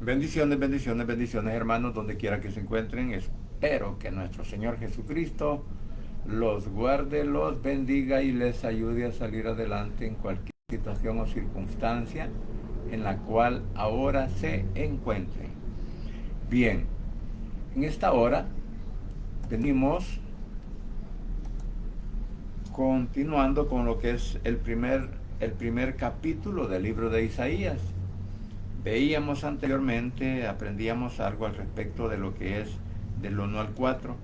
Bendiciones, bendiciones, bendiciones, hermanos, donde quiera que se encuentren. Espero que nuestro Señor Jesucristo los guarde, los bendiga y les ayude a salir adelante en cualquier situación o circunstancia en la cual ahora se encuentren. Bien, en esta hora venimos continuando con lo que es el primer capítulo del libro de Isaías. Veíamos anteriormente, aprendíamos algo al respecto de lo que es del 1 al 4,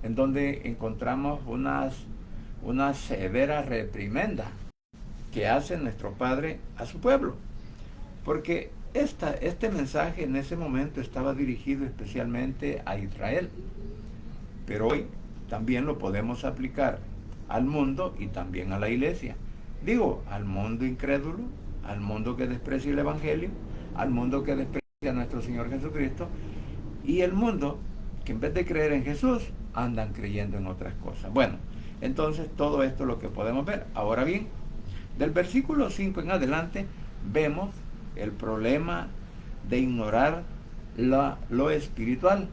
en donde encontramos una severa reprimenda que hace nuestro Padre a su pueblo. Porque este mensaje en ese momento estaba dirigido especialmente a Israel, pero hoy también lo podemos aplicar al mundo y también a la iglesia. Digo, al mundo incrédulo, al mundo que desprecia el Evangelio, al mundo que desprecia a nuestro Señor Jesucristo, y el mundo que en vez de creer en Jesús, andan creyendo en otras cosas. Bueno, entonces todo esto es lo que podemos ver. Ahora bien, del versículo 5 en adelante, vemos el problema de ignorar lo espiritual.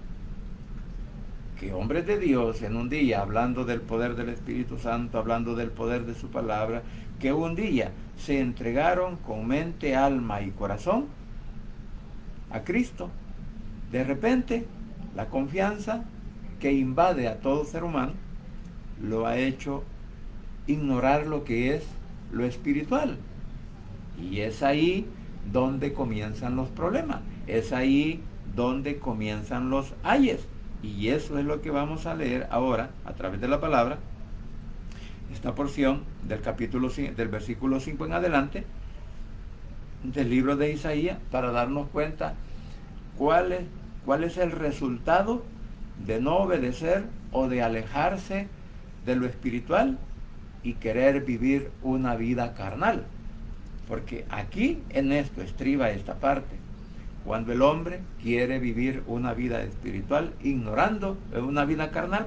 Que hombres de Dios en un día, hablando del poder del Espíritu Santo, hablando del poder de su palabra, que un día se entregaron con mente, alma y corazón a Cristo, de repente la confianza que invade a todo ser humano lo ha hecho ignorar lo que es lo espiritual. Y es ahí donde comienzan los problemas, es ahí donde comienzan los ayes. Y eso es lo que vamos a leer ahora a través de la palabra, esta porción del versículo 5 en adelante del libro de Isaías, para darnos cuenta cuál es el resultado de no obedecer o de alejarse de lo espiritual y querer vivir una vida carnal. Porque aquí en esto estriba esta parte. Cuando el hombre quiere vivir una vida espiritual, una vida carnal,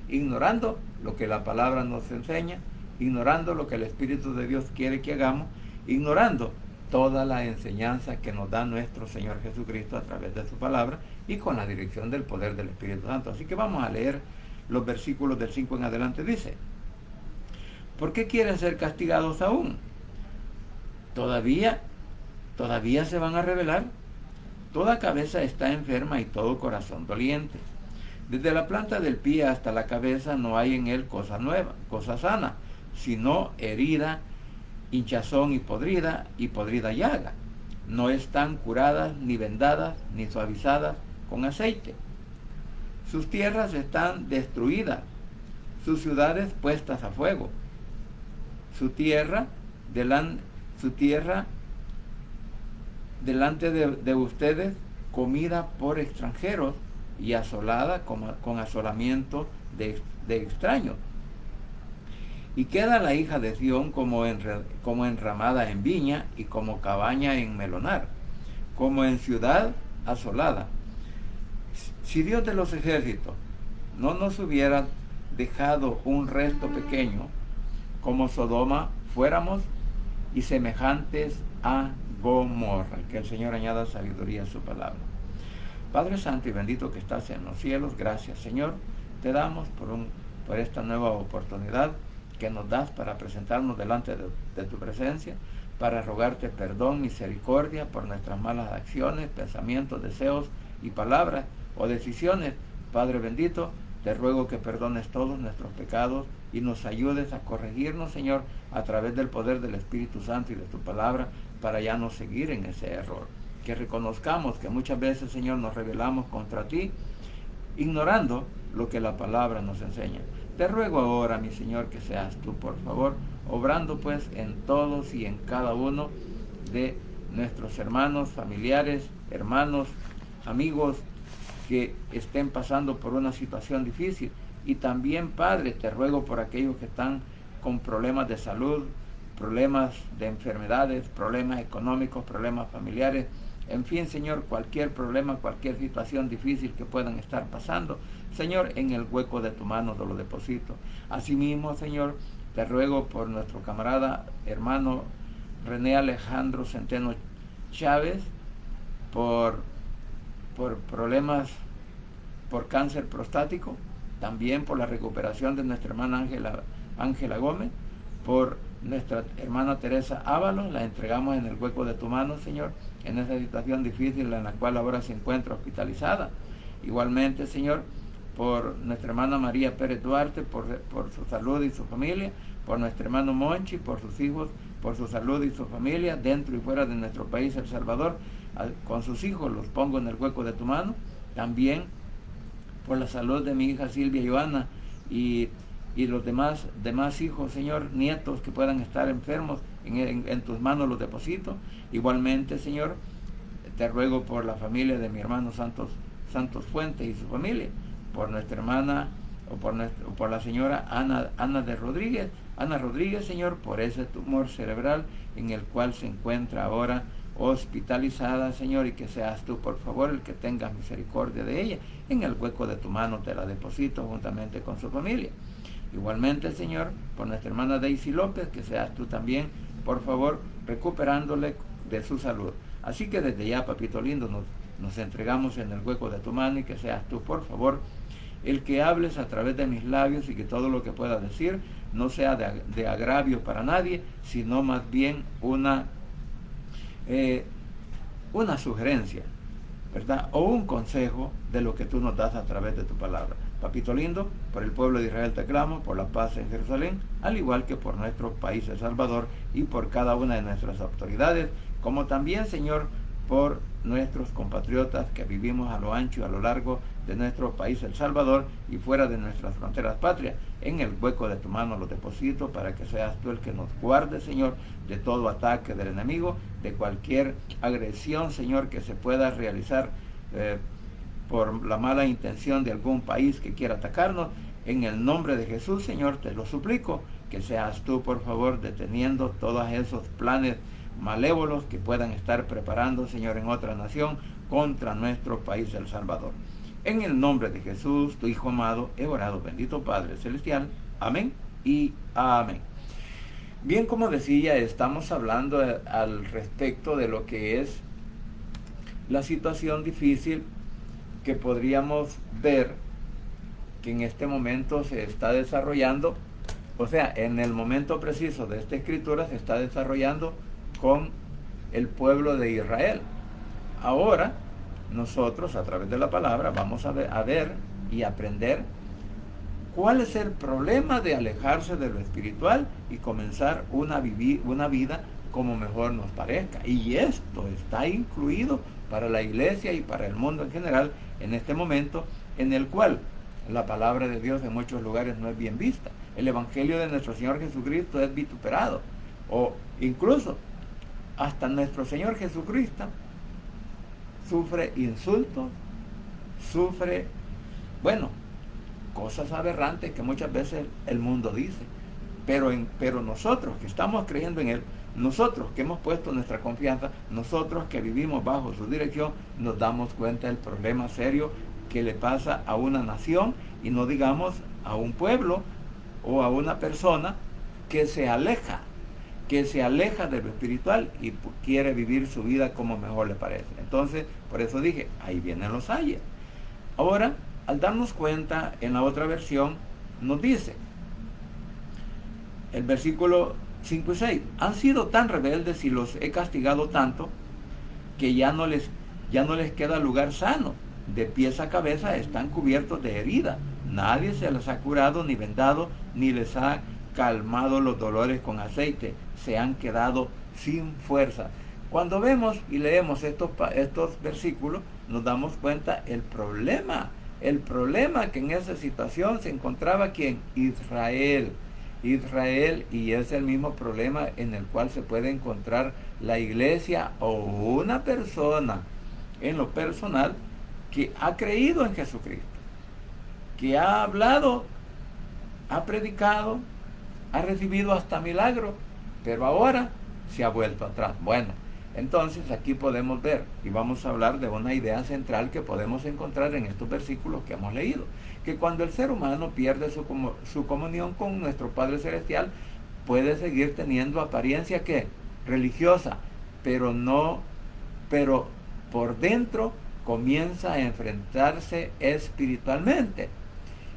ignorando lo que la palabra nos enseña, ignorando lo que el Espíritu de Dios quiere que hagamos, ignorando toda la enseñanza que nos da nuestro Señor Jesucristo a través de su palabra y con la dirección del poder del Espíritu Santo. Así que vamos a leer los versículos del 5 en adelante. Dice: ¿por qué quieren ser castigados aún? ¿Todavía se van a rebelar? Toda cabeza está enferma y todo corazón doliente. Desde la planta del pie hasta la cabeza no hay en él cosa nueva, cosa sana, sino herida, hinchazón y podrida llaga. No están curadas, ni vendadas, ni suavizadas con aceite. Sus tierras están destruidas, sus ciudades puestas a fuego. Su tierra delante de ustedes, comida por extranjeros y asolada con asolamiento de extraños. Y queda la hija de Sión como enramada en viña y como cabaña en melonar, como en ciudad asolada. Si Dios de los ejércitos no nos hubiera dejado un resto pequeño, como Sodoma fuéramos y semejantes a Gomorra. Que el Señor añada sabiduría a su palabra. Padre Santo y bendito que estás en los cielos, gracias, Señor, te damos por esta nueva oportunidad que nos das para presentarnos delante de tu presencia, para rogarte perdón, misericordia por nuestras malas acciones, pensamientos, deseos y palabras o decisiones. Padre bendito, te ruego que perdones todos nuestros pecados y nos ayudes a corregirnos, Señor, a través del poder del Espíritu Santo y de tu palabra, para ya no seguir en ese error. Que reconozcamos que muchas veces, Señor, nos rebelamos contra ti, ignorando lo que la palabra nos enseña. Te ruego ahora, mi Señor, que seas tú, por favor, obrando pues en todos y en cada uno de nuestros hermanos, familiares, hermanos, amigos que estén pasando por una situación difícil. Y también, Padre, te ruego por aquellos que están con problemas de salud, problemas de enfermedades, problemas económicos, problemas familiares, en fin, Señor, cualquier problema, cualquier situación difícil que puedan estar pasando, Señor, en el hueco de tu mano te lo deposito. Asimismo, Señor, te ruego por nuestro camarada, hermano René Alejandro Centeno Chávez, por, por problemas, por cáncer prostático, también por la recuperación de nuestra hermana Ángela Gómez, por nuestra hermana Teresa Ábalos, la entregamos en el hueco de tu mano, Señor, en esa situación difícil en la cual ahora se encuentra hospitalizada. Igualmente, Señor, por nuestra hermana María Pérez Duarte, por su salud y su familia, por nuestro hermano Monchi, por sus hijos, por su salud y su familia, dentro y fuera de nuestro país, El Salvador, con sus hijos los pongo en el hueco de tu mano. También por la salud de mi hija Silvia Joana y los demás hijos, Señor, nietos que puedan estar enfermos, en tus manos los deposito. Igualmente, Señor, te ruego por la familia de mi hermano Santos Fuentes y su familia, por nuestra hermana o por la señora Ana Rodríguez, Señor, por ese tumor cerebral en el cual se encuentra ahora hospitalizada, Señor, y que seas tú, por favor, el que tengas misericordia de ella. En el hueco de tu mano te la deposito juntamente con su familia. Igualmente, Señor, por nuestra hermana Daisy López, que seas tú también, por favor, recuperándole de su salud. Así que desde ya, papito lindo, nos entregamos en el hueco de tu mano y que seas tú, por favor, el que hables a través de mis labios y que todo lo que pueda decir no sea de agravio para nadie, sino más bien una sugerencia, ¿verdad? O un consejo de lo que tú nos das a través de tu palabra. Papito lindo, por el pueblo de Israel te clamo, por la paz en Jerusalén, al igual que por nuestro país El Salvador y por cada una de nuestras autoridades, como también, Señor, por nuestros compatriotas que vivimos a lo ancho y a lo largo de nuestro país El Salvador y fuera de nuestras fronteras patrias. En el hueco de tu mano los deposito para que seas tú el que nos guarde, Señor, de todo ataque del enemigo, de cualquier agresión, Señor, que se pueda realizar por la mala intención de algún país que quiera atacarnos. En el nombre de Jesús, Señor, te lo suplico, que seas tú, por favor, deteniendo todos esos planes malévolos que puedan estar preparando, Señor, en otra nación contra nuestro país El Salvador. En el nombre de Jesús, tu Hijo amado, he orado, bendito Padre Celestial. Amén y amén. Bien, como decía, estamos hablando al respecto de lo que es la situación difícil que podríamos ver que en este momento se está desarrollando, o sea, en el momento preciso de esta escritura se está desarrollando con el pueblo de Israel. Ahora, nosotros a través de la palabra vamos a ver y aprender cuál es el problema de alejarse de lo espiritual y comenzar una vida como mejor nos parezca. Y esto está incluido para la iglesia y para el mundo en general en este momento en el cual la palabra de Dios en muchos lugares no es bien vista. El evangelio de nuestro Señor Jesucristo es vituperado, o incluso hasta nuestro Señor Jesucristo sufre insultos, sufre, cosas aberrantes que muchas veces el mundo dice. Pero nosotros que estamos creyendo en Él, nosotros que hemos puesto nuestra confianza, nosotros que vivimos bajo su dirección, nos damos cuenta del problema serio que le pasa a una nación, y no digamos a un pueblo o a una persona que se aleja de lo espiritual y quiere vivir su vida como mejor le parece. Entonces, por eso dije, ahí vienen los ayes. Ahora, al darnos cuenta, en la otra versión, nos dice, el versículo 5 y 6, han sido tan rebeldes y los he castigado tanto, que ya no les queda lugar sano. De pies a cabeza están cubiertos de herida. Nadie se les ha curado ni vendado, ni les ha calmado los dolores con aceite. Se han quedado sin fuerza. Cuando vemos y leemos estos versículos, nos damos cuenta el problema que en esa situación se encontraba ¿quién? Israel, y es el mismo problema en el cual se puede encontrar la iglesia o una persona en lo personal que ha creído en Jesucristo, que ha hablado, ha predicado, ha recibido hasta milagros, pero ahora se ha vuelto atrás. Bueno, entonces aquí podemos ver y vamos a hablar de una idea central que podemos encontrar en estos versículos que hemos leído, que cuando el ser humano pierde su comunión con nuestro Padre Celestial, puede seguir teniendo apariencia ¿qué? Religiosa, pero por dentro comienza a enfrentarse espiritualmente.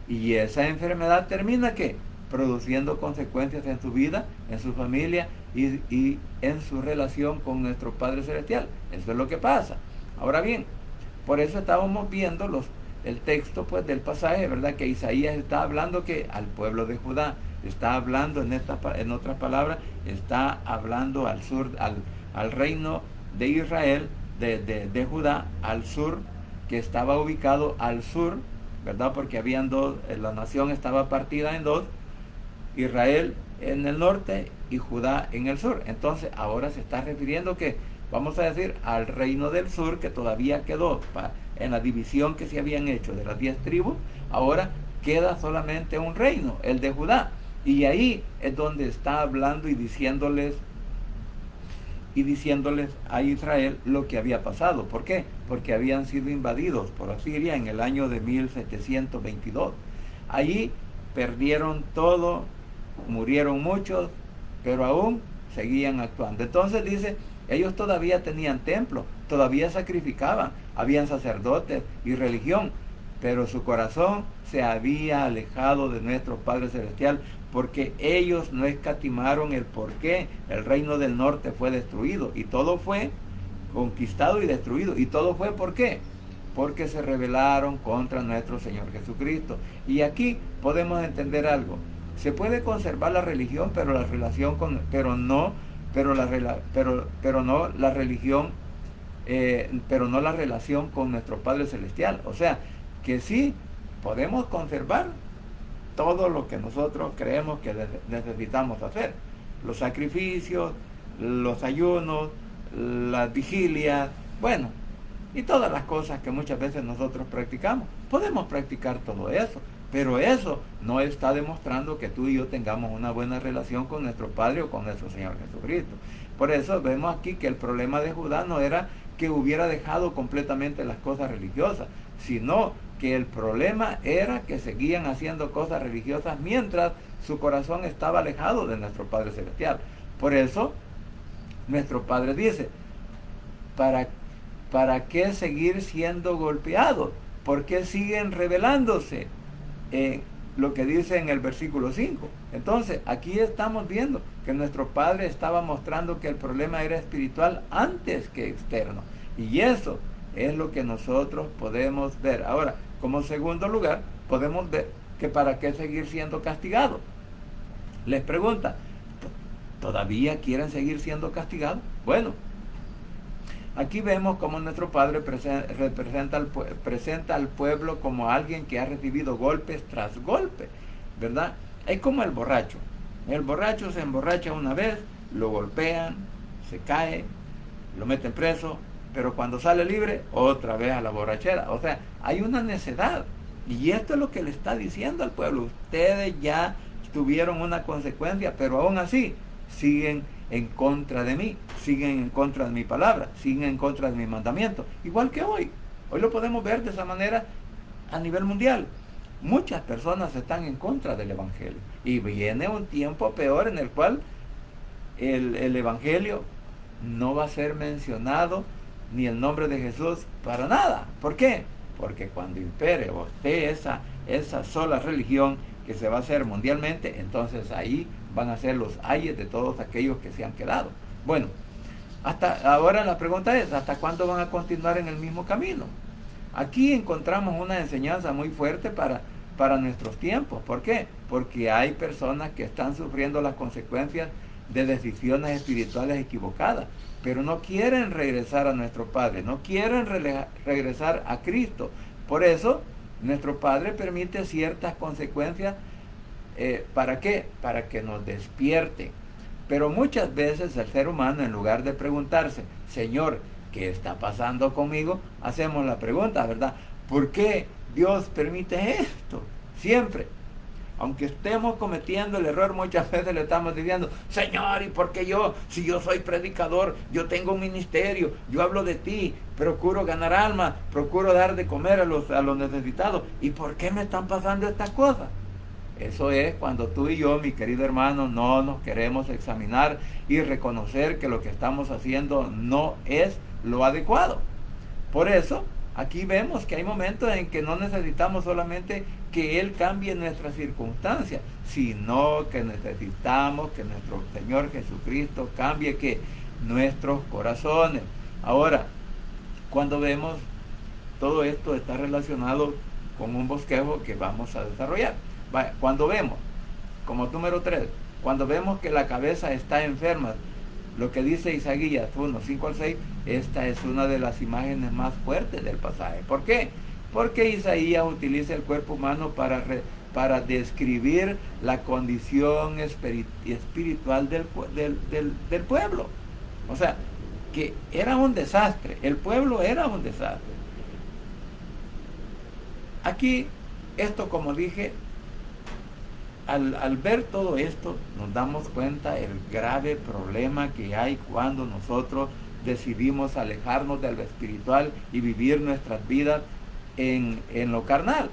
Y esa enfermedad termina ¿qué? Produciendo consecuencias en su vida, en su familia y en su relación con nuestro Padre Celestial. Eso es lo que pasa. Ahora bien, por eso estábamos viendo el texto pues del pasaje, ¿verdad? Que Isaías está hablando que al pueblo de Judá, está hablando en otras palabras, está hablando al sur, al reino de Israel, de Judá, al sur, que estaba ubicado al sur, ¿verdad? Porque habían dos, la nación estaba partida en dos, Israel en el norte y Judá en el sur. Entonces ahora se está refiriendo que, vamos a decir, al reino del sur, que todavía quedó en la división que se habían hecho de las 10 tribus, ahora queda solamente un reino, el de Judá. Y ahí es donde está hablando y diciéndoles a Israel lo que había pasado. ¿Por qué? Porque habían sido invadidos por Asiria en el año de 1722. Allí perdieron todo, murieron muchos, pero aún seguían actuando. Entonces dice, ellos todavía tenían templo, todavía sacrificaban, habían sacerdotes y religión, pero su corazón se había alejado de nuestro Padre Celestial, porque ellos no escatimaron el por qué el reino del norte fue destruido, y todo fue conquistado y destruido, y todo fue ¿por qué? Porque se rebelaron contra nuestro Señor Jesucristo. Y aquí podemos entender algo: se puede conservar la religión, pero la relación con, pero no la religión, pero no la relación con nuestro Padre Celestial. O sea, que sí podemos conservar todo lo que nosotros creemos que necesitamos hacer: los sacrificios, los ayunos, las vigilias, bueno, y todas las cosas que muchas veces nosotros practicamos. Podemos practicar todo eso, pero eso no está demostrando que tú y yo tengamos una buena relación con nuestro Padre o con nuestro Señor Jesucristo. Por eso vemos aquí que el problema de Judá no era que hubiera dejado completamente las cosas religiosas, sino que el problema era que seguían haciendo cosas religiosas mientras su corazón estaba alejado de nuestro Padre Celestial. Por eso nuestro Padre dice, ¿para qué seguir siendo golpeados? ¿Por qué siguen rebelándose? Lo que dice en el versículo 5. Entonces aquí estamos viendo que nuestro Padre estaba mostrando que el problema era espiritual antes que externo, y eso es lo que nosotros podemos ver. Ahora, como segundo lugar, podemos ver que para qué seguir siendo castigados. Les pregunta, ¿todavía quieren seguir siendo castigados? Bueno, aquí vemos cómo nuestro Padre presenta al pueblo como alguien que ha recibido golpes tras golpes, ¿verdad? Es como el borracho. El borracho se emborracha una vez, lo golpean, se cae, lo meten preso, pero cuando sale libre, otra vez a la borrachera. O sea, hay una necedad. Y esto es lo que le está diciendo al pueblo. Ustedes ya tuvieron una consecuencia, pero aún así siguen en contra de mí, siguen en contra de mi palabra, siguen en contra de mi mandamiento. Igual que hoy. Hoy lo podemos ver de esa manera a nivel mundial. Muchas personas están en contra del Evangelio. Y viene un tiempo peor en el cual el Evangelio no va a ser mencionado, ni el nombre de Jesús para nada. ¿Por qué? Porque cuando impere o esté esa sola religión que se va a hacer mundialmente, entonces ahí van a ser los ayes de todos aquellos que se han quedado. Bueno, hasta ahora la pregunta es, ¿hasta cuándo van a continuar en el mismo camino? Aquí encontramos una enseñanza muy fuerte para nuestros tiempos. ¿Por qué? Porque hay personas que están sufriendo las consecuencias de decisiones espirituales equivocadas, pero no quieren regresar a nuestro Padre, no quieren regresar a Cristo. Por eso nuestro Padre permite ciertas consecuencias. ¿Para qué? Para que nos despierten. Pero muchas veces el ser humano, en lugar de preguntarse, Señor, ¿qué está pasando conmigo?, hacemos la pregunta, ¿verdad? ¿Por qué Dios permite esto? Siempre. Aunque estemos cometiendo el error, muchas veces le estamos diciendo, Señor, ¿y por qué yo? Si yo soy predicador, yo tengo un ministerio, yo hablo de ti, procuro ganar almas, procuro dar de comer a los necesitados. ¿Y por qué me están pasando estas cosas? Eso es cuando tú y yo, mi querido hermano, no nos queremos examinar y reconocer que lo que estamos haciendo no es lo adecuado. Por eso, aquí vemos que hay momentos en que no necesitamos solamente que Él cambie nuestras circunstancias, sino que necesitamos que nuestro Señor Jesucristo cambie que nuestros corazones. Ahora, cuando vemos todo esto está relacionado con un bosquejo que vamos a desarrollar. Cuando vemos, como número 3, cuando vemos que la cabeza está enferma, lo que dice Isaías 1, 5 al 6, esta es una de las imágenes más fuertes del pasaje. ¿Por qué? Porque Isaías utiliza el cuerpo humano para describir la condición espiritual del pueblo. O sea, que era un desastre, el pueblo era un desastre. Aquí, esto como dije, al ver todo esto, nos damos cuenta el grave problema que hay cuando nosotros decidimos alejarnos de lo espiritual y vivir nuestras vidas en lo carnal.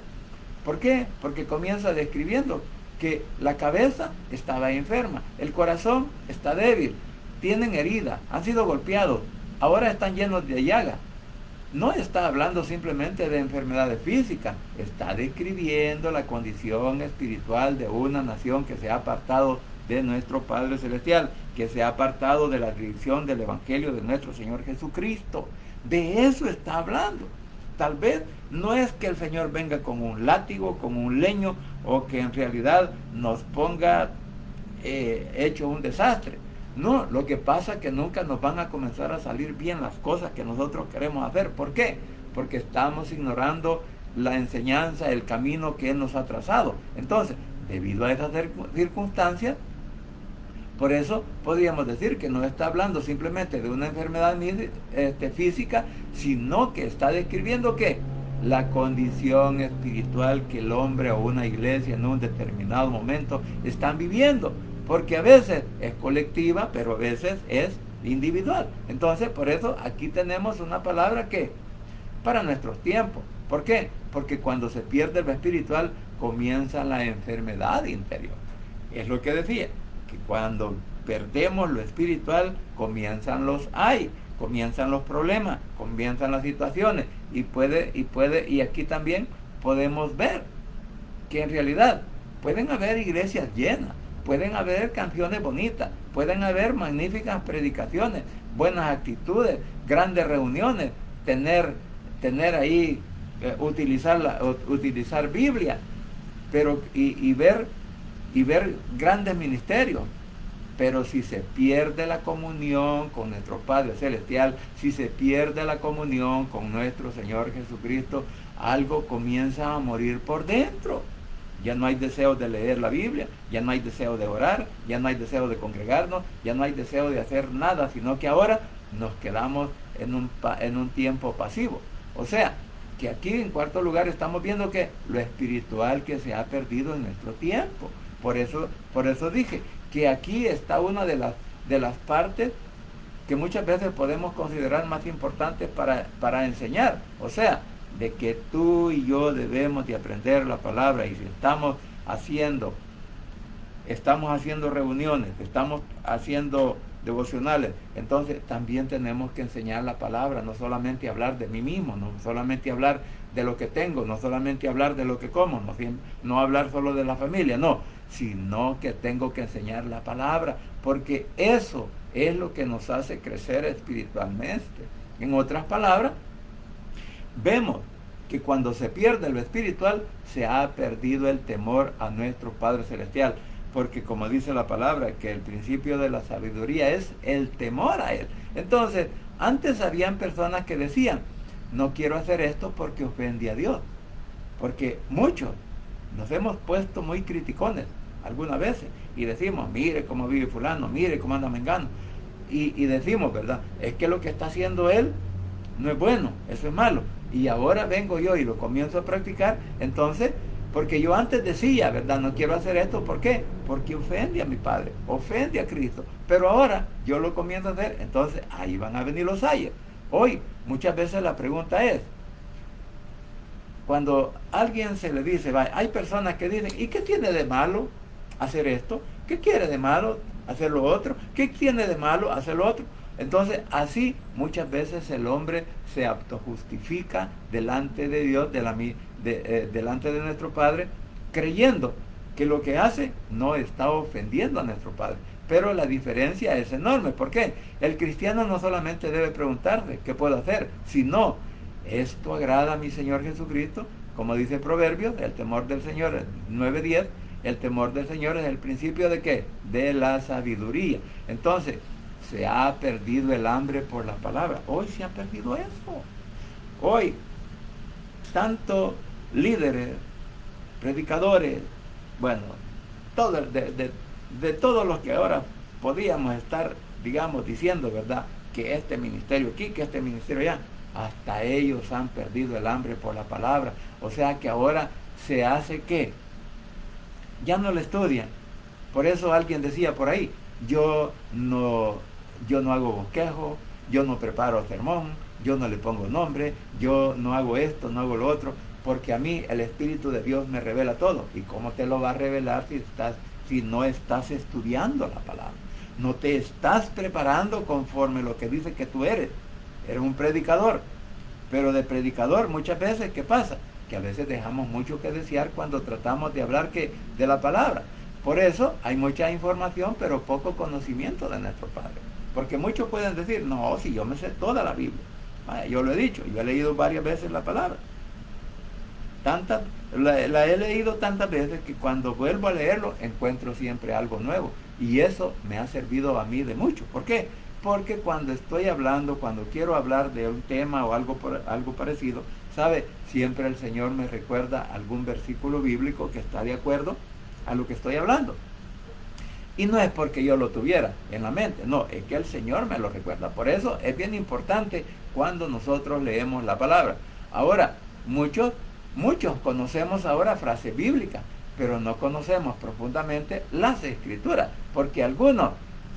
¿Por qué? Porque comienza describiendo que la cabeza estaba enferma, el corazón está débil, tienen heridas, han sido golpeados, ahora están llenos de llagas. No está hablando simplemente de enfermedades físicas, está describiendo la condición espiritual de una nación que se ha apartado de nuestro Padre Celestial, que se ha apartado de la dirección del Evangelio de nuestro Señor Jesucristo. De eso está hablando. Tal vez no es que el Señor venga con un látigo, con un leño, o que en realidad nos ponga hecho un desastre. No, lo que pasa es que nunca nos van a comenzar a salir bien las cosas que nosotros queremos hacer. ¿Por qué? Porque estamos ignorando la enseñanza, el camino que Él nos ha trazado. Entonces, debido a esas circunstancias, por eso podríamos decir que no está hablando simplemente de una enfermedad física, sino que está describiendo ¿qué? La condición espiritual que el hombre o una iglesia en un determinado momento están viviendo. Porque a veces es colectiva, pero a veces es individual. Entonces, por eso aquí tenemos una palabra que para nuestros tiempos. ¿Por qué? Porque cuando se pierde lo espiritual, comienza la enfermedad interior. Es lo que decía, que cuando perdemos lo espiritual, comienzan los comienzan los problemas, comienzan las situaciones. Y aquí también podemos ver que en realidad pueden haber iglesias llenas, pueden haber canciones bonitas, pueden haber magníficas predicaciones, buenas actitudes, grandes reuniones, tener ahí, utilizar Biblia, pero y ver grandes ministerios. Pero si se pierde la comunión con nuestro Padre Celestial, si se pierde la comunión con nuestro Señor Jesucristo, algo comienza a morir por dentro. Ya no hay deseo de leer la Biblia, ya no hay deseo de orar, ya no hay deseo de congregarnos, ya no hay deseo de hacer nada, sino que ahora nos quedamos en un tiempo pasivo. O sea, que aquí en cuarto lugar estamos viendo que lo espiritual que se ha perdido en nuestro tiempo. Por eso dije que aquí está una de las partes que muchas veces podemos considerar más importantes para enseñar. O sea, de que tú y yo debemos de aprender la palabra, y si estamos haciendo reuniones, estamos haciendo devocionales, entonces también tenemos que enseñar la palabra, no solamente hablar de mí mismo, no solamente hablar de lo que tengo, no solamente hablar de lo que como, no hablar solo de la familia, no, sino que tengo que enseñar la palabra, porque eso es lo que nos hace crecer espiritualmente. En otras palabras, vemos que cuando se pierde lo espiritual, se ha perdido el temor a nuestro Padre Celestial. Porque como dice la palabra, que el principio de la sabiduría es el temor a Él. Entonces, antes habían personas que decían, no quiero hacer esto porque ofende a Dios. Porque muchos nos hemos puesto muy criticones algunas veces. Y decimos, mire cómo vive fulano, mire cómo anda mengano. Y decimos, ¿verdad? Es que lo que está haciendo él no es bueno, eso es malo. Y ahora vengo yo y lo comienzo a practicar, entonces, porque yo antes decía, ¿verdad? No quiero hacer esto, ¿por qué? Porque ofende a mi Padre, ofende a Cristo. Pero ahora yo lo comienzo a hacer, entonces ahí van a venir los ayes. Hoy, muchas veces la pregunta es, cuando a alguien se le dice, hay personas que dicen, ¿y qué tiene de malo hacer esto? ¿Qué quiere de malo hacer lo otro? ¿Qué tiene de malo hacer lo otro? Entonces, así muchas veces el hombre se autojustifica delante de Dios, delante de nuestro Padre, creyendo que lo que hace no está ofendiendo a nuestro Padre. Pero la diferencia es enorme. ¿Por qué? El cristiano no solamente debe preguntarse qué puedo hacer, sino, ¿esto agrada a mi Señor Jesucristo? Como dice Proverbios, el temor del Señor, 9:10, el temor del Señor es el principio ¿de qué? De la sabiduría. Entonces, se ha perdido el hambre por la palabra. Hoy se ha perdido eso. Hoy, tanto líderes, predicadores, bueno, todo, de todos los que ahora podíamos estar, digamos, diciendo, ¿verdad?, que este ministerio aquí, que este ministerio allá, hasta ellos han perdido el hambre por la palabra. O sea que ahora se hace ¿qué? Ya no lo estudian. Por eso alguien decía por ahí, yo no hago bosquejo, yo no preparo sermón, yo no le pongo nombre, yo no hago esto, no hago lo otro, porque a mí el Espíritu de Dios me revela todo. ¿Y cómo te lo va a revelar si no estás estudiando la palabra? No te estás preparando conforme lo que dice que tú eres. Eres un predicador. Pero de predicador muchas veces, ¿qué pasa? Que a veces dejamos mucho que desear cuando tratamos de hablar de la palabra. Por eso hay mucha información, pero poco conocimiento de nuestro Padre. Porque muchos pueden decir, no, si yo me sé toda la Biblia. Yo lo he dicho, yo he leído varias veces la palabra. La he leído tantas veces que cuando vuelvo a leerlo encuentro siempre algo nuevo. Y eso me ha servido a mí de mucho. ¿Por qué? Porque cuando estoy hablando, cuando quiero hablar de un tema o algo parecido, ¿sabe? Siempre el Señor me recuerda algún versículo bíblico que está de acuerdo a lo que estoy hablando. Y no es porque yo lo tuviera en la mente, no, es que el Señor me lo recuerda. Por eso es bien importante cuando nosotros leemos la palabra. Ahora, muchos conocemos ahora frases bíblicas, pero no conocemos profundamente las escrituras, porque algunos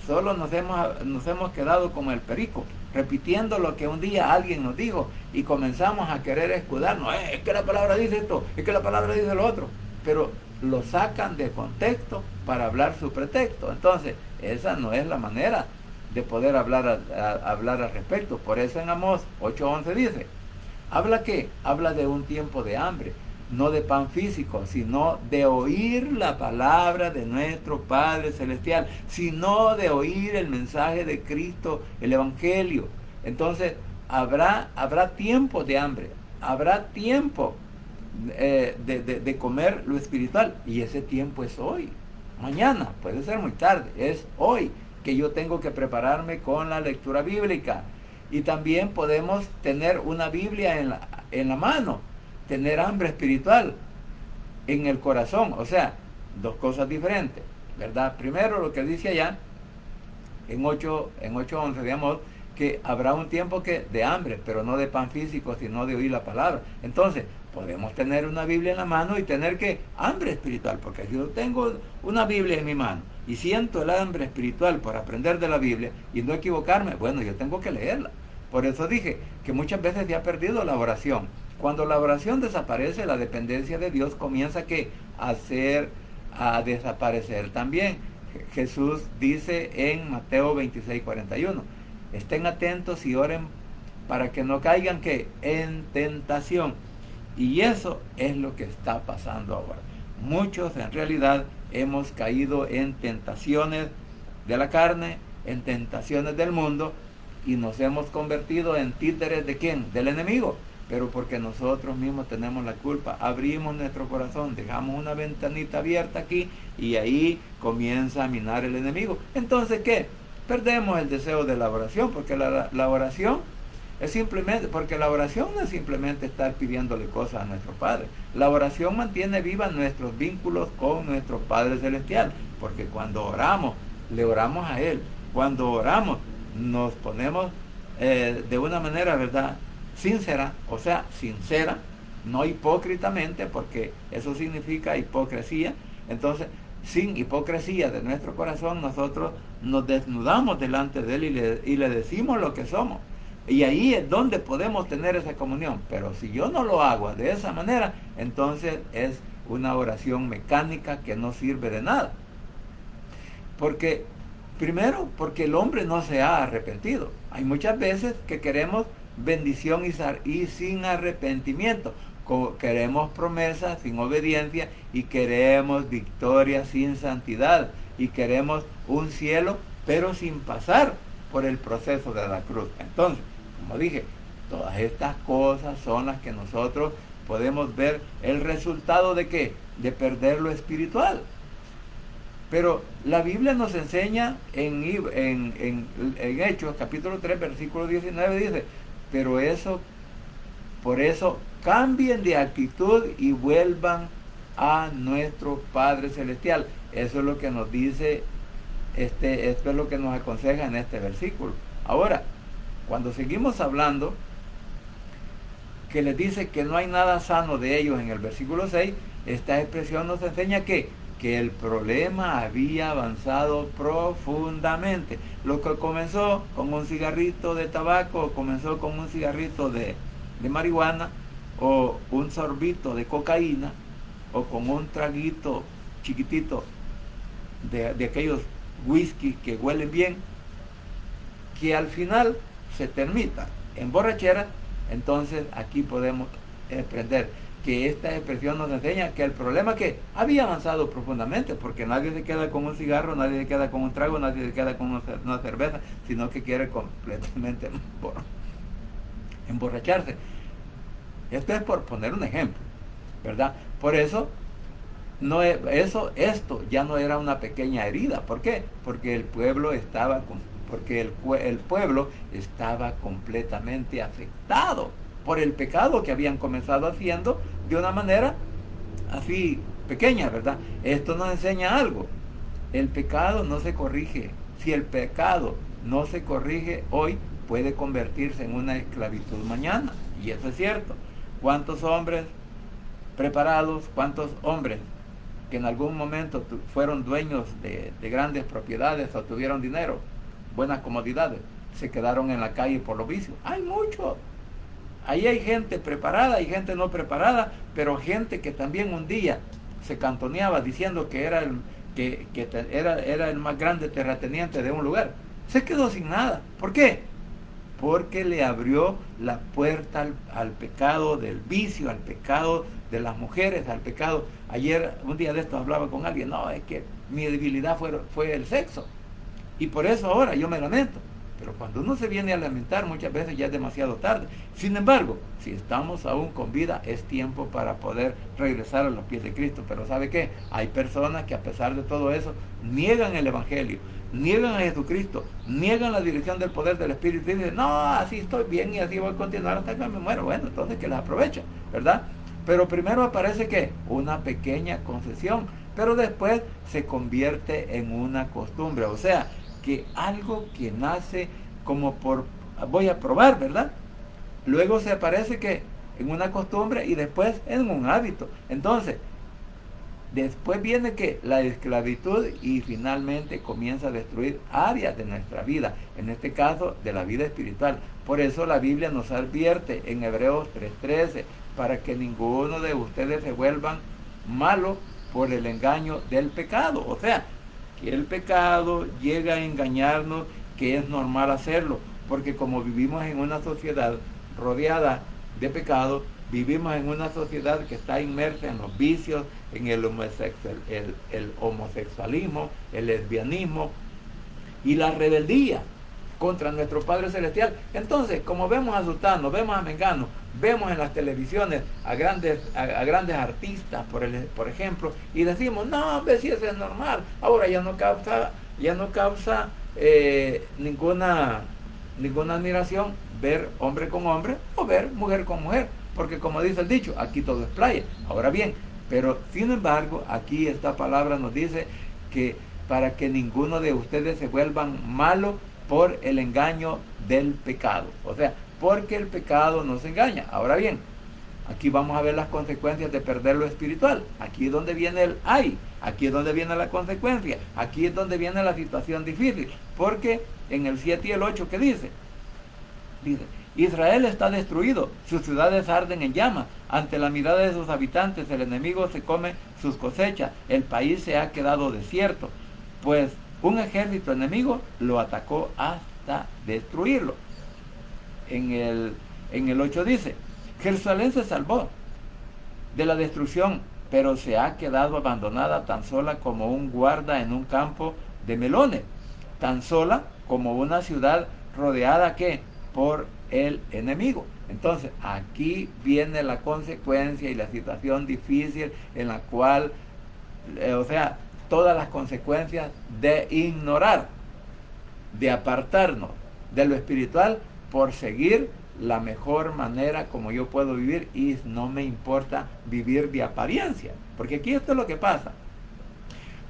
solo nos hemos quedado como el perico, repitiendo lo que un día alguien nos dijo y comenzamos a querer escudarnos. Es que la palabra dice esto, es que la palabra dice lo otro, pero lo sacan de contexto para hablar su pretexto. Entonces, esa no es la manera de poder hablar al respecto. Por eso en Amós 8:11 dice, ¿habla qué? Habla de un tiempo de hambre, no de pan físico, sino de oír la palabra de nuestro Padre Celestial, sino de oír el mensaje de Cristo, el Evangelio. Entonces, habrá tiempo de hambre, habrá tiempo de comer lo espiritual, y ese tiempo es hoy. Mañana, puede ser muy tarde, es hoy que yo tengo que prepararme con la lectura bíblica. Y también podemos tener una Biblia en la mano, tener hambre espiritual en el corazón. O sea, dos cosas diferentes, ¿verdad? Primero, lo que dice allá en 8:11, digamos, que habrá un tiempo de hambre, pero no de pan físico, sino de oír la palabra. Entonces, podemos tener una Biblia en la mano y tener hambre espiritual, porque si yo tengo una Biblia en mi mano y siento el hambre espiritual por aprender de la Biblia y no equivocarme, bueno, yo tengo que leerla. Por eso dije que muchas veces se ha perdido la oración. Cuando la oración desaparece, la dependencia de Dios comienza a desaparecer también. Jesús dice en Mateo 26:41, estén atentos y oren para que no caigan en tentación. Y eso es lo que está pasando ahora. Muchos en realidad hemos caído en tentaciones de la carne, en tentaciones del mundo, y nos hemos convertido en títeres ¿de quién? Del enemigo. Pero porque nosotros mismos tenemos la culpa, abrimos nuestro corazón, dejamos una ventanita abierta aquí y ahí comienza a minar el enemigo. Entonces, ¿qué? Perdemos el deseo de la oración, porque la oración no es simplemente estar pidiéndole cosas a nuestro Padre. La oración mantiene vivas nuestros vínculos con nuestro Padre Celestial, porque cuando oramos, le oramos a Él. Cuando oramos, nos ponemos de una manera, ¿verdad?, sincera, o sea, sincera, no hipócritamente, porque eso significa hipocresía. Entonces, sin hipocresía de nuestro corazón, nosotros nos desnudamos delante de Él y le decimos lo que somos. Y ahí es donde podemos tener esa comunión. Pero si yo no lo hago de esa manera, entonces es una oración mecánica que no sirve de nada. Porque Primero, porque el hombre no se ha arrepentido. Hay muchas veces que queremos bendición y sin arrepentimiento. Queremos promesas sin obediencia y queremos victoria sin santidad. Y queremos un cielo, pero sin pasar por el proceso de la cruz. Entonces, como dije, todas estas cosas son las que nosotros podemos ver el resultado de ¿qué? De perder lo espiritual. Pero la Biblia nos enseña en Hechos, capítulo 3, versículo 19, dice, por eso cambien de actitud y vuelvan a nuestro Padre Celestial. Eso es lo que nos dice, esto es lo que nos aconseja en este versículo. Ahora, cuando seguimos hablando, que les dice que no hay nada sano de ellos en el versículo 6, esta expresión nos enseña que el problema había avanzado profundamente. Lo que comenzó con un cigarrito de tabaco, comenzó con un cigarrito de marihuana, o un sorbito de cocaína, o con un traguito chiquitito de aquellos whisky que huelen bien, que al final se termina en borrachera. Entonces aquí podemos aprender que esta expresión nos enseña que el problema que había avanzado profundamente, porque nadie se queda con un cigarro, nadie se queda con un trago, nadie se queda con una cerveza, sino que quiere completamente emborracharse. Esto es por poner un ejemplo, ¿verdad? Por eso, esto ya no era una pequeña herida. ¿Por qué? Porque el pueblo estaba completamente afectado por el pecado que habían comenzado haciendo de una manera así pequeña, ¿verdad? Esto nos enseña algo. El pecado no se corrige. Si el pecado no se corrige hoy, puede convertirse en una esclavitud mañana. Y eso es cierto. ¿Cuántos hombres preparados, cuántos hombres que en algún momento fueron dueños de grandes propiedades o tuvieron dinero, buenas comodidades, se quedaron en la calle por los vicios? Hay muchos. Ahí hay gente preparada y gente no preparada, pero gente que también un día se cantoneaba diciendo que era el más grande terrateniente de un lugar. Se quedó sin nada. ¿Por qué? Porque le abrió la puerta al pecado del vicio, al pecado de las mujeres, al pecado. Ayer, un día de esto, hablaba con alguien, no, es que mi debilidad fue el sexo. Y por eso ahora yo me lamento. Pero cuando uno se viene a lamentar, muchas veces ya es demasiado tarde. Sin embargo, si estamos aún con vida, es tiempo para poder regresar a los pies de Cristo. Pero ¿sabe qué? Hay personas que a pesar de todo eso, niegan el Evangelio, niegan a Jesucristo, niegan la dirección del poder del Espíritu y dicen, no, así estoy bien y así voy a continuar hasta que me muero. Bueno, entonces que las aprovechen, ¿verdad? Pero primero aparece que una pequeña concesión, pero después se convierte en una costumbre. O sea, que algo que nace como voy a probar, ¿verdad? Luego se aparece que en una costumbre y después en un hábito. Entonces, después viene que la esclavitud y finalmente comienza a destruir áreas de nuestra vida, en este caso de la vida espiritual. Por eso la Biblia nos advierte en Hebreos 3:13, para que ninguno de ustedes se vuelvan malos por el engaño del pecado. O sea, que el pecado llega a engañarnos, que es normal hacerlo, porque como vivimos en una sociedad rodeada de pecado, vivimos en una sociedad que está inmersa en los vicios, en el homosexualismo, el lesbianismo y la rebeldía contra nuestro Padre Celestial. Entonces, como vemos a Sutano, vemos a Mengano, vemos en las televisiones a grandes artistas, por ejemplo, y decimos, no, ve si eso es normal. Ahora ya no causa ninguna admiración ver hombre con hombre o ver mujer con mujer, porque como dice el dicho, aquí todo es playa. Ahora bien, pero sin embargo, aquí esta palabra nos dice que para que ninguno de ustedes se vuelvan malos por el engaño del pecado. O sea, porque el pecado nos engaña. Ahora bien, aquí vamos a ver las consecuencias de perder lo espiritual. Aquí es donde viene el ay, aquí es donde viene la consecuencia, aquí es donde viene la situación difícil. Porque en el 7 y el 8, ¿qué dice? Dice, Israel está destruido, sus ciudades arden en llamas, ante la mirada de sus habitantes el enemigo se come sus cosechas, el país se ha quedado desierto, pues un ejército enemigo lo atacó hasta destruirlo. En el 8 dice, Jerusalén se salvó de la destrucción, pero se ha quedado abandonada tan sola como un guarda en un campo de melones, tan sola como una ciudad rodeada ¿qué? Por el enemigo. Entonces aquí viene la consecuencia y la situación difícil en la cual, o sea, todas las consecuencias de ignorar, de apartarnos de lo espiritual por seguir la mejor manera como yo puedo vivir, y no me importa vivir de apariencia, porque aquí esto es lo que pasa.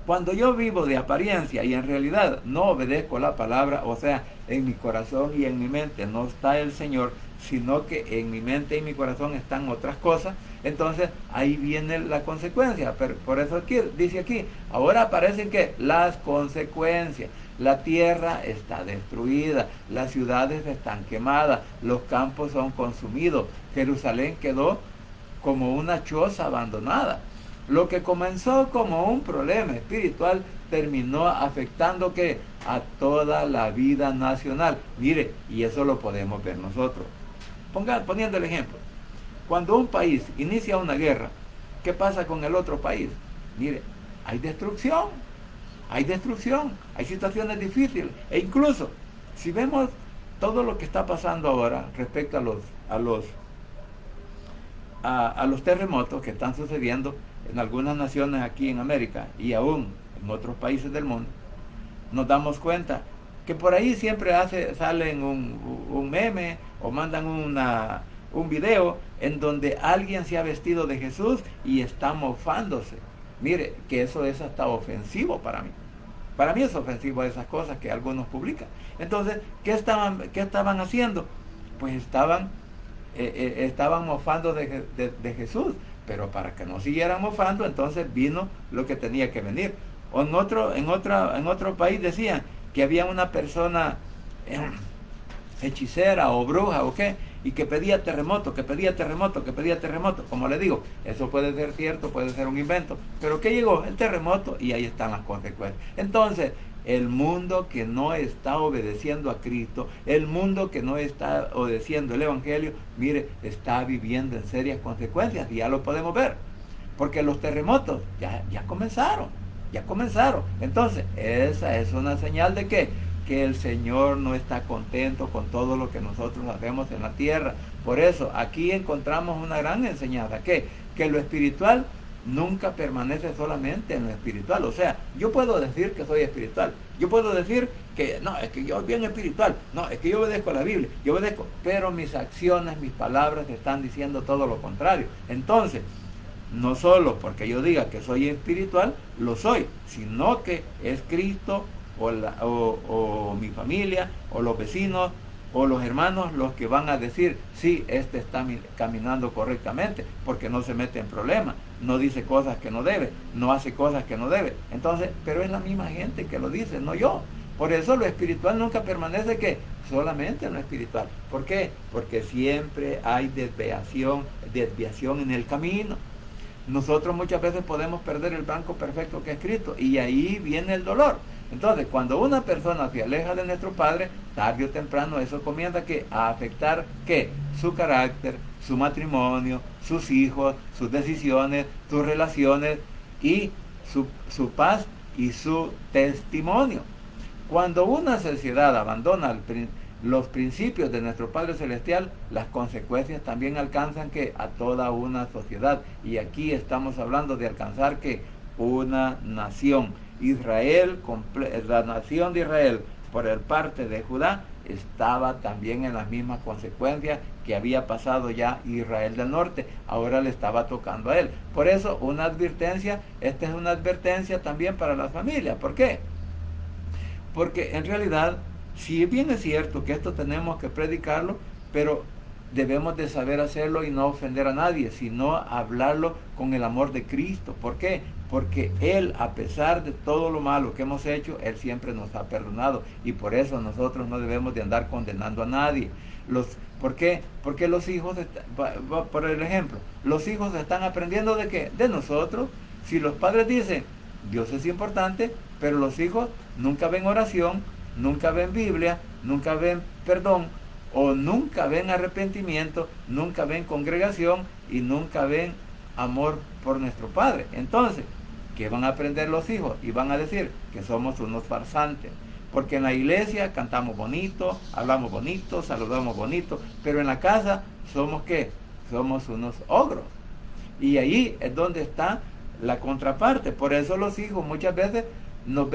Cuando yo vivo de apariencia y en realidad no obedezco la palabra, o sea, en mi corazón y en mi mente no está el Señor, sino que en mi mente y mi corazón están otras cosas, entonces ahí viene la consecuencia. Pero por eso aquí, dice aquí, ahora aparecen que las consecuencias. La tierra está destruida, las ciudades están quemadas, los campos son consumidos, Jerusalén quedó como una choza abandonada. Lo que comenzó como un problema espiritual terminó afectando ¿qué? A toda la vida nacional. Mire, y eso lo podemos ver nosotros. Poniendo el ejemplo, cuando un país inicia una guerra, ¿qué pasa con el otro país? Mire, hay destrucción. Hay situaciones difíciles. E incluso, si vemos todo lo que está pasando ahora respecto a los terremotos que están sucediendo en algunas naciones aquí en América y aún en otros países del mundo, nos damos cuenta que por ahí siempre salen un meme o mandan un video en donde alguien se ha vestido de Jesús y está mofándose. Mire, que eso es hasta ofensivo para mí. Para mí es ofensivo esas cosas que algunos publican. Entonces, ¿qué estaban haciendo? Pues estaban mofando de Jesús. Pero para que no siguieran mofando, entonces vino lo que tenía que venir. O en otro país decían que había una persona hechicera o bruja o qué, y que pedía terremoto. Como le digo, eso puede ser cierto, puede ser un invento, pero que llegó el terremoto y ahí están las consecuencias. Entonces, el mundo que no está obedeciendo a Cristo, el mundo que no está obedeciendo el Evangelio, mire, está viviendo en serias consecuencias, y ya lo podemos ver, porque los terremotos ya comenzaron. Entonces, esa es una señal de que el Señor no está contento con todo lo que nosotros hacemos en la tierra. Por eso aquí encontramos una gran enseñanza, que lo espiritual nunca permanece solamente en lo espiritual. O sea, yo puedo decir que soy espiritual, yo puedo decir que no, es que yo soy bien espiritual, no, es que yo obedezco a la Biblia, pero mis acciones, mis palabras están diciendo todo lo contrario. Entonces, no solo porque yo diga que soy espiritual, lo soy, sino que es Cristo o mi familia, o los vecinos, o los hermanos los que van a decir, sí, este está caminando correctamente, porque no se mete en problemas, no dice cosas que no debe, no hace cosas que no debe. Entonces, pero es la misma gente que lo dice, no yo. Por eso lo espiritual nunca permanece que solamente en lo espiritual. ¿Por qué? Porque siempre hay desviación en el camino. Nosotros muchas veces podemos perder el blanco perfecto que es Cristo, y ahí viene el dolor. Entonces, cuando una persona se aleja de nuestro Padre, tarde o temprano eso comienza a afectar ¿qué? Su carácter, su matrimonio, sus hijos, sus decisiones, sus relaciones y su paz y su testimonio. Cuando una sociedad abandona los principios de nuestro Padre Celestial, las consecuencias también alcanzan a toda una sociedad. Y aquí estamos hablando de alcanzar una nación. La nación de Israel por el parte de Judá estaba también en las mismas consecuencias que había pasado ya Israel del norte. Ahora le estaba tocando a él. Por eso esta es una advertencia también para las familias. ¿Por qué? Porque en realidad, si bien es cierto que esto tenemos que predicarlo, pero debemos de saber hacerlo y no ofender a nadie, sino hablarlo con el amor de Cristo. ¿Por qué? Porque Él, a pesar de todo lo malo que hemos hecho, Él siempre nos ha perdonado, y por eso nosotros no debemos de andar condenando a nadie. ¿Por qué? Porque los hijos, por el ejemplo, los hijos están aprendiendo ¿de qué? De nosotros. Si los padres dicen, Dios es importante, pero los hijos nunca ven oración, nunca ven Biblia, nunca ven perdón, o nunca ven arrepentimiento, nunca ven congregación y nunca ven amor por nuestro Padre. Entonces, ¿qué van a aprender los hijos? Y van a decir que somos unos farsantes. Porque en la iglesia cantamos bonito, hablamos bonito, saludamos bonito, pero en la casa somos ¿qué? Somos unos ogros. Y ahí es donde está la contraparte. Por eso los hijos muchas veces no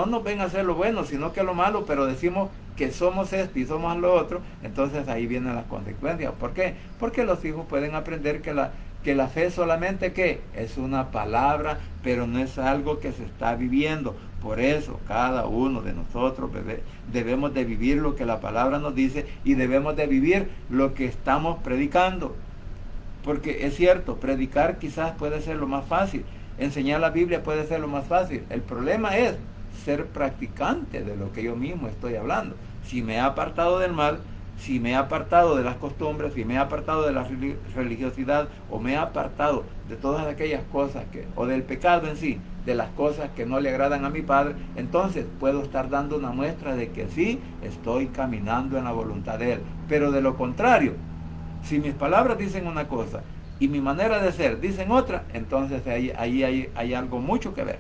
nos ven a hacer lo bueno, sino que lo malo, pero decimos que somos esto y somos lo otro. Entonces ahí vienen las consecuencias. ¿Por qué? Porque los hijos pueden aprender que la fe solamente ¿qué? Es una palabra, pero no es algo que se está viviendo. Por eso cada uno de nosotros debemos de vivir lo que la palabra nos dice y debemos de vivir lo que estamos predicando. Porque es cierto, predicar quizás puede ser lo más fácil, enseñar la Biblia puede ser lo más fácil. El problema es ser practicante de lo que yo mismo estoy hablando. Si me he apartado del mal, si me he apartado de las costumbres, si me he apartado de la religiosidad, o me he apartado de todas aquellas cosas o del pecado en sí, de las cosas que no le agradan a mi Padre, entonces puedo estar dando una muestra de que sí estoy caminando en la voluntad de Él. Pero de lo contrario, si mis palabras dicen una cosa y mi manera de ser dicen otra, entonces ahí hay algo mucho que ver.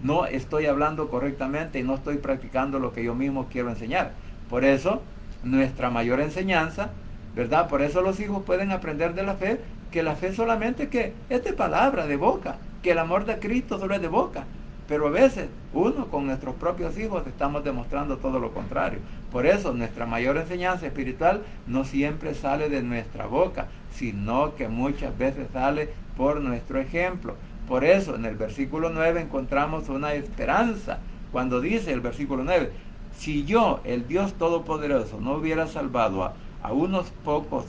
No estoy hablando correctamente y no estoy practicando lo que yo mismo quiero enseñar. Por eso, nuestra mayor enseñanza, ¿verdad? Por eso los hijos pueden aprender de la fe, que la fe solamente que es de palabra, de boca, que el amor de Cristo solo es de boca. Pero a veces uno con nuestros propios hijos estamos demostrando todo lo contrario. Por eso nuestra mayor enseñanza espiritual no siempre sale de nuestra boca, sino que muchas veces sale por nuestro ejemplo. Por eso en el versículo 9 encontramos una esperanza. Cuando dice el versículo 9, si yo, el Dios Todopoderoso, no hubiera salvado a unos pocos,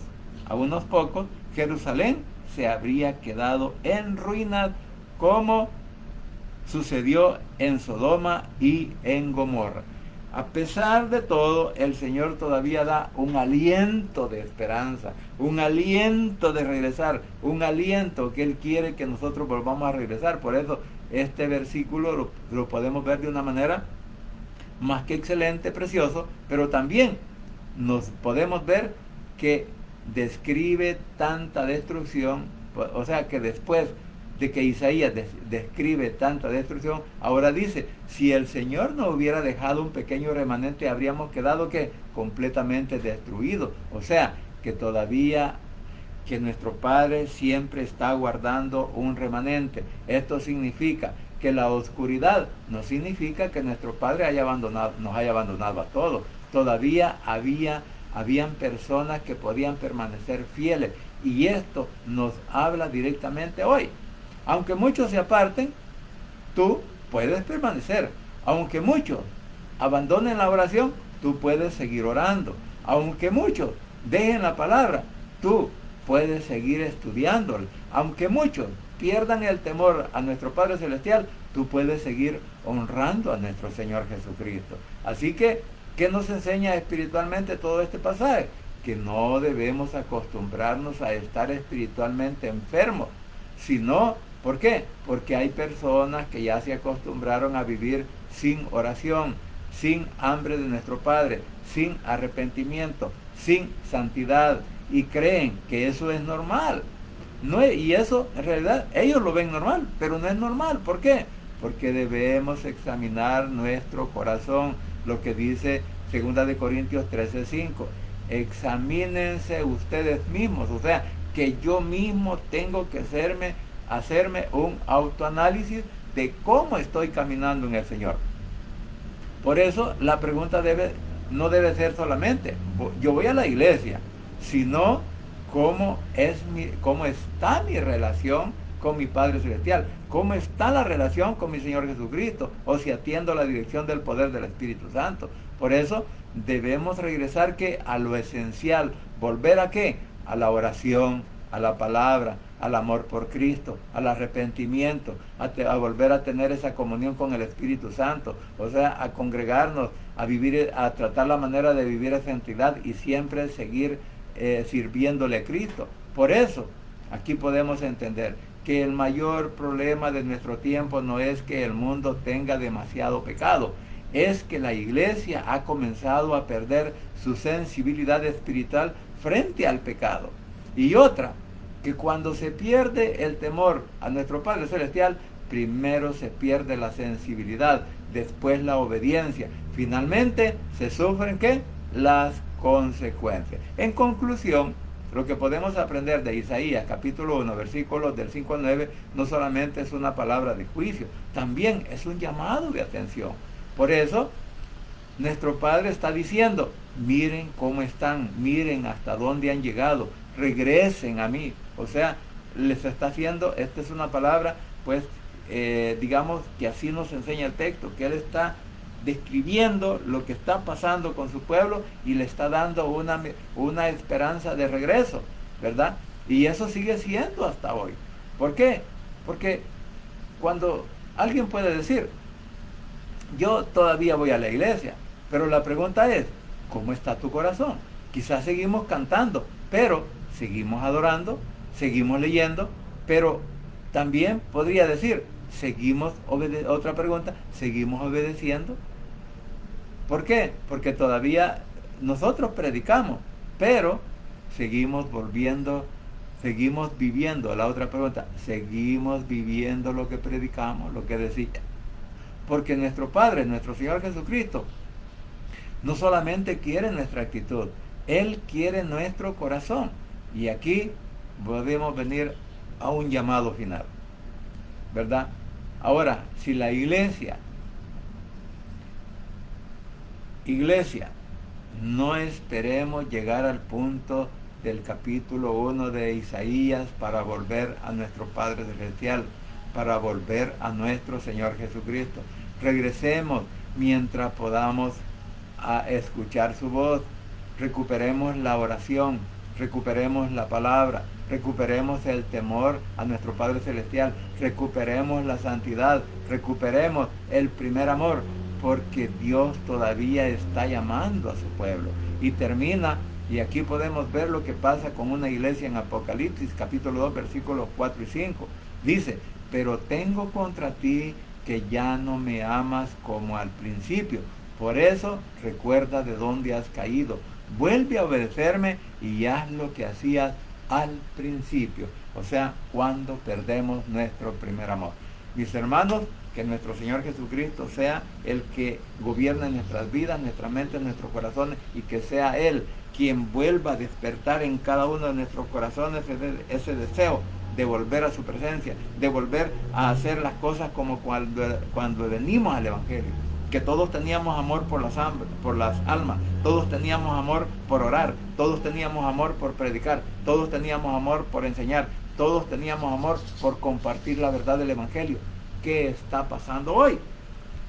Jerusalén se habría quedado en ruinas como sucedió en Sodoma y en Gomorra. A pesar de todo, el Señor todavía da un aliento de esperanza, un aliento de regresar, un aliento que Él quiere que nosotros volvamos a regresar. Por eso este versículo lo podemos ver de una manera más que excelente, precioso, pero también nos podemos ver que describe tanta destrucción, o sea que después de que Isaías describe tanta destrucción, ahora dice, si el Señor no hubiera dejado un pequeño remanente, habríamos quedado ¿qué? Completamente destruidos. O sea, que todavía que nuestro Padre siempre está guardando un remanente. Esto significa que la oscuridad no significa que nuestro Padre nos haya abandonado a todos. Todavía habían personas que podían permanecer fieles. Y esto nos habla directamente hoy. Aunque muchos se aparten, tú puedes permanecer. Aunque muchos abandonen la oración, tú puedes seguir orando. Aunque muchos dejen la palabra, tú puedes seguir estudiándola. Aunque muchos pierdan el temor a nuestro Padre Celestial, tú puedes seguir honrando a nuestro Señor Jesucristo. Así que, ¿qué nos enseña espiritualmente todo este pasaje? Que no debemos acostumbrarnos a estar espiritualmente enfermos, sino, ¿por qué? Porque hay personas que ya se acostumbraron a vivir sin oración, sin hambre de nuestro Padre, sin arrepentimiento, sin santidad, y creen que eso es normal. Y eso, en realidad, ellos lo ven normal, pero no es normal. ¿Por qué? Porque debemos examinar nuestro corazón, lo que dice 2 Corintios 13:5. Examínense ustedes mismos, o sea, que yo mismo tengo que hacerme un autoanálisis de cómo estoy caminando en el Señor. Por eso la pregunta no debe ser solamente, yo voy a la iglesia, sino cómo está mi relación con mi Padre Celestial, cómo está la relación con mi Señor Jesucristo, o si atiendo la dirección del poder del Espíritu Santo. Por eso debemos regresar a lo esencial, volver a ¿qué? A la oración, a la palabra, al amor por Cristo, al arrepentimiento, a volver a tener esa comunión con el Espíritu Santo, o sea, a congregarnos, a vivir, a tratar la manera de vivir esa santidad y siempre seguir sirviéndole a Cristo. Por eso, aquí podemos entender que el mayor problema de nuestro tiempo no es que el mundo tenga demasiado pecado, es que la iglesia ha comenzado a perder su sensibilidad espiritual frente al pecado. Y otra, que cuando se pierde el temor a nuestro Padre Celestial, primero se pierde la sensibilidad, después la obediencia. Finalmente se sufren ¿qué? Las consecuencias. En conclusión, lo que podemos aprender de Isaías capítulo 1, versículos del 5 al 9, no solamente es una palabra de juicio, también es un llamado de atención. Por eso, nuestro Padre está diciendo, miren cómo están, miren hasta dónde han llegado, regresen a mí. O sea, les está haciendo, esta es una palabra, pues, digamos que así nos enseña el texto, que Él está describiendo lo que está pasando con su pueblo y le está dando una esperanza de regreso, ¿verdad? Y eso sigue siendo hasta hoy. ¿Por qué? Porque cuando alguien puede decir, yo todavía voy a la iglesia, pero la pregunta es, ¿cómo está tu corazón? Quizás seguimos cantando, pero seguimos adorando, seguimos leyendo, pero también podría decir, otra pregunta, ¿seguimos obedeciendo? ¿Por qué? Porque todavía nosotros predicamos, pero seguimos viviendo. La otra pregunta, ¿seguimos viviendo lo que predicamos, lo que decía? Porque nuestro Padre, nuestro Señor Jesucristo, no solamente quiere nuestra actitud, Él quiere nuestro corazón. Y aquí podemos venir a un llamado final, ¿verdad? Ahora, si la iglesia, no esperemos llegar al punto del capítulo 1 de Isaías para volver a nuestro Padre Celestial, para volver a nuestro Señor Jesucristo. Regresemos mientras podamos a escuchar su voz, recuperemos la oración, recuperemos la palabra, recuperemos el temor a nuestro Padre Celestial, recuperemos la santidad, recuperemos el primer amor, porque Dios todavía está llamando a su pueblo. Y termina, y aquí podemos ver lo que pasa con una iglesia en Apocalipsis, capítulo 2, versículos 4 y 5. Dice, pero tengo contra ti que ya no me amas como al principio. Por eso recuerda de dónde has caído. Vuelve a obedecerme y haz lo que hacías al principio. O sea, cuando perdemos nuestro primer amor. Mis hermanos, que nuestro Señor Jesucristo sea el que gobierna nuestras vidas, nuestra mente, nuestros corazones, y que sea Él quien vuelva a despertar en cada uno de nuestros corazones ese deseo de volver a su presencia, de volver a hacer las cosas como cuando venimos al Evangelio. Que todos teníamos amor por las almas, todos teníamos amor por orar, todos teníamos amor por predicar, todos teníamos amor por enseñar, todos teníamos amor por compartir la verdad del Evangelio. ¿Qué está pasando hoy?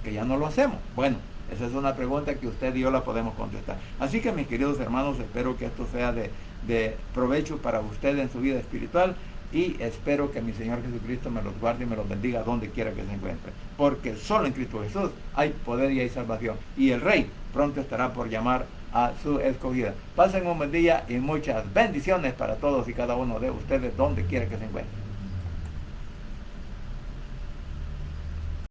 Que ya no lo hacemos. Bueno, esa es una pregunta que usted y yo la podemos contestar. Así que mis queridos hermanos, espero que esto sea de provecho para usted en su vida espiritual. Y espero que mi Señor Jesucristo me los guarde y me los bendiga donde quiera que se encuentre. Porque solo en Cristo Jesús hay poder y hay salvación. Y el Rey pronto estará por llamar a su escogida. Pasen un buen día y muchas bendiciones para todos y cada uno de ustedes donde quiera que se encuentren.